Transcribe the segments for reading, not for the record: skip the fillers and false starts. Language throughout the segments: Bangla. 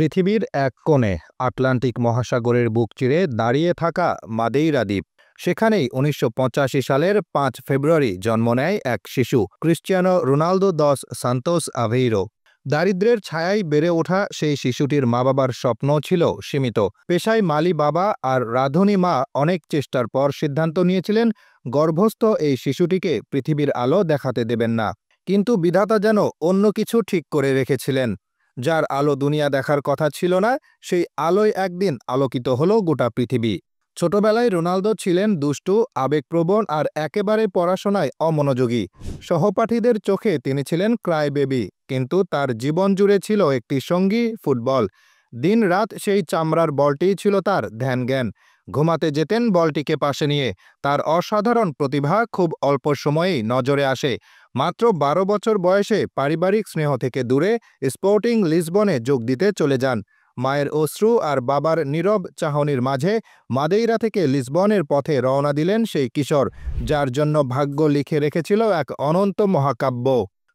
পৃথিবীর এক কোণে আটলান্টিক মহাসাগরের বুক চিরে দাঁড়িয়ে থাকা মাদেইরা দ্বীপ। সেখানেই ১৯৮৫ সালের ৫ ফেব্রুয়ারি জন্ম নেয় এক শিশু, ক্রিশ্চিয়ানো রোনালদো দস সান্তোস আভেইরো। দারিদ্র্যের ছায়ায় বেড়ে ওঠা সেই শিশুটির মা-বাবার স্বপ্নও ছিল সীমিত। পেশায় মালি বাবা আর রাঁধুনি মা অনেক চেষ্টার পর সিদ্ধান্ত নিয়েছিলেন গর্ভস্থ এই শিশুটিকে পৃথিবীর আলো দেখাতে দেবেন না। কিন্তু বিধাতা যেন অন্য কিছু ঠিক করে রেখেছিলেন। যার আলো দুনিয়া দেখার কথা ছিল না, সেই আলোয় একদিন আলোকিত হলো গোটা পৃথিবী। ছোটবেলায় রোনালদো ছিলেন দুষ্টু, আবেগপ্রবণ আর একেবারে পড়াশোনায় অমনোযোগী। সহপাঠীদের চোখে তিনি ছিলেন ক্রাই বেবি, কিন্তু তার জীবন জুড়ে ছিল একটি সঙ্গী, ফুটবল। দিন-রাত সেই চামড়ার বলটিই ছিল তার ধ্যান-জ্ঞান। ঘুমাতে যেতেন বলটিকে পাশে নিয়ে। তার অসাধারণ প্রতিভা খুব অল্প সময়েই নজরে আসে। মাত্র ১২ বছর বয়সে পারিবারিক স্নেহ থেকে দূরে স্পোর্টিং লিসবনে যোগ দিতে চলে যান। মায়ের অশ্রু আর বাবার নীরব চাহনির মাঝে মাদেইরা থেকে লিসবনের পথে রওনা দিলেন সেই কিশোর, যার জন্য ভাগ্য লিখে রেখেছিল এক অনন্ত মহাকাব্য।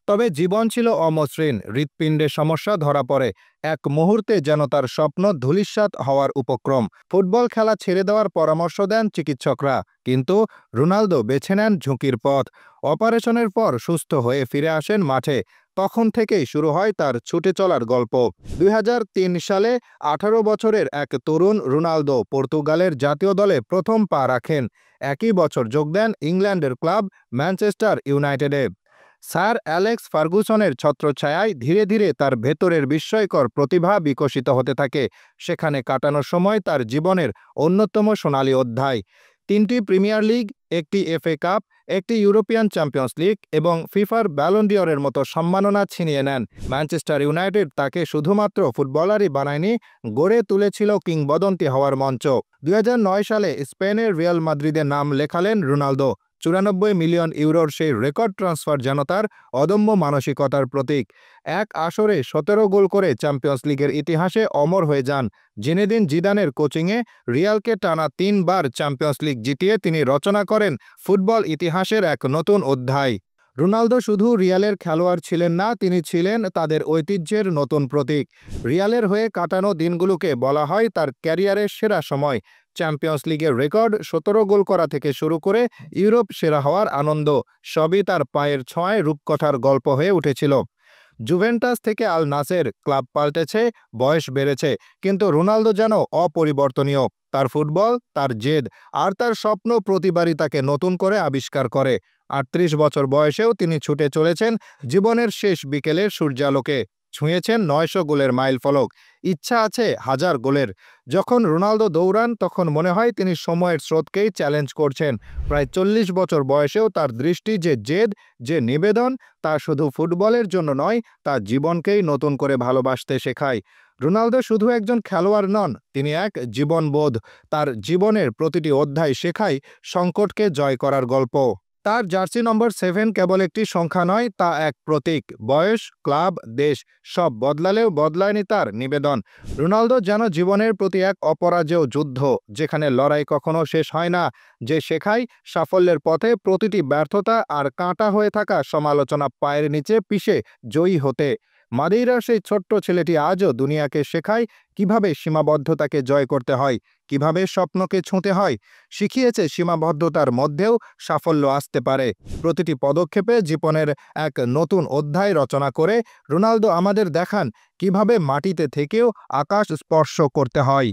তবে জীবন ছিল অমসৃণ। হৃৎপিণ্ডে সমস্যা ধরা পড়ে। এক মুহূর্তে যেন তার স্বপ্ন ধূলিসাৎ হওয়ার উপক্রম। ফুটবল খেলা ছেড়ে দেওয়ার পরামর্শ দেন চিকিৎসকরা, কিন্তু রোনালদো বেছে নেন ঝুঁকির পথ। অপারেশনের পর সুস্থ হয়ে ফিরে আসেন মাঠে। তখন থেকেই শুরু হয় তার ছুটে চলার গল্প। ২০০৩ সালে ১৮ বছরের এক তরুণ রোনালদো পর্তুগালের জাতীয় দলে প্রথম পা রাখেন। একই বছর যোগ দেন ইংল্যান্ডের ক্লাব ম্যানচেস্টার ইউনাইটেডে। স্যার অ্যালেক্স ফার্গুসনের ছত্রছায়ায় ধীরে ধীরে তার ভেতরের বিস্ময়কর প্রতিভা বিকশিত হতে থাকে। সেখানে কাটানোর সময় তার জীবনের অন্যতম সোনালী অধ্যায়। ৩টি প্রিমিয়ার লিগ, একটি এফএ কাপ, একটি ইউরোপিয়ান চ্যাম্পিয়ন্স লিগ এবং ফিফার ব্যালন ডি'অরের মতো সম্মাননা ছিনিয়ে নেন। ম্যানচেস্টার ইউনাইটেড তাকে শুধুমাত্র ফুটবলারই বানায়নি, গড়ে তুলেছিল কিংবদন্তি হওয়ার মঞ্চ। ২০০৯ সালে স্পেনের রিয়াল মাদ্রিদে নাম লেখালেন রোনালদো। ৯৪ মিলিয়ন ইউরোর সেই রেকর্ড ট্রান্সফার যেন তার অদম্য মানসিকতার প্রতীক। এক আসরে ১৭ গোল করে চ্যাম্পিয়ন্স লিগের ইতিহাসে অমর হয়ে যান। জিনেদিন জিদানের কোচিংয়ে রিয়ালকে টানা ৩ বার চ্যাম্পিয়ন্স লিগ জিতিয়ে তিনি রচনা করেন ফুটবল ইতিহাসের এক নতুন অধ্যায়। রোনালদো শুধু রিয়ালের খেলোয়াড় ছিলেন না, তিনি ছিলেন তাদের ঐতিহ্যের নতুন প্রতীক। রিয়ালের হয়ে কাটানো দিনগুলোকে বলা হয় তার ক্যারিয়ারের সেরা সময়। চ্যাম্পিয়ন্স লিগের রেকর্ড, ১৭ গোল করা থেকে শুরু করে ইউরোপ সেরা হওয়ার আনন্দ, সবই তার পায়ের ছোঁয়ায় রূপকথার গল্প হয়ে উঠেছিল। জুভেন্টাস থেকে আল নাসের, ক্লাব পাল্টেছে, বয়স বেড়েছে, কিন্তু রোনালদো যেন অপরিবর্তনীয়। তার ফুটবল, তার জেদ আর তার স্বপ্ন প্রতিবারই তাকে নতুন করে আবিষ্কার করে। ৩৮ বছর বয়সেও তিনি ছুটে চলেছেন জীবনের শেষ বিকেলের সূর্যালোকে। ছুঁয়েছেন ৯০০ গোলের মাইলফলক। ইচ্ছা আছে হাজার গোলের। যখন রোনালদো দৌড়ান তখন মনে হয় তিনি সময়ের স্রোতকেই চ্যালেঞ্জ করছেন। প্রায় ৪০ বছর বয়সেও তার দৃষ্টি, যে জেদ, যে নিবেদন, তা শুধু ফুটবলের জন্য নয়, তা জীবনকেই নতুন করে ভালোবাসতে শেখায়। রোনালদো শুধু একজন খেলোয়াড় নন, তিনি এক জীবনবোধ। তার জীবনের প্রতিটি অধ্যায় শেখায় সংকটকে জয় করার গল্প। তার জার্সি নম্বর ৭ কেবল একটি সংখ্যা নয়, তা এক প্রতীক। বয়স, ক্লাব, দেশ সব বদলালেও বদলায়নি তার নিবেদন। রোনালদো যেন জীবনের প্রতি এক অপরাজেয় যুদ্ধ, যেখানে লড়াই কখনো শেষ হয় না, যে শেখায় সাফল্যের পথে প্রতিটি ব্যর্থতা আর কাঁটা হয়ে থাকা সমালোচনা পায়ের নিচে পিষে জয়ী হতে। মাদেইরার সেই ছোট্ট ছেলেটি আজও দুনিয়াকে শেখায় কিভাবে সীমাবদ্ধতাকে জয় করতে হয়, কিভাবে স্বপ্নকে ছুঁতে হয়। শিখিয়েছে সীমাবদ্ধতার মধ্যেও সাফল্য আসতে পারে। প্রতিটি পদক্ষেপে জীবনের এক নতুন অধ্যায় রচনা করে রোনালদো আমাদের দেখান কিভাবে মাটিতে থেকেও আকাশ স্পর্শ করতে হয়।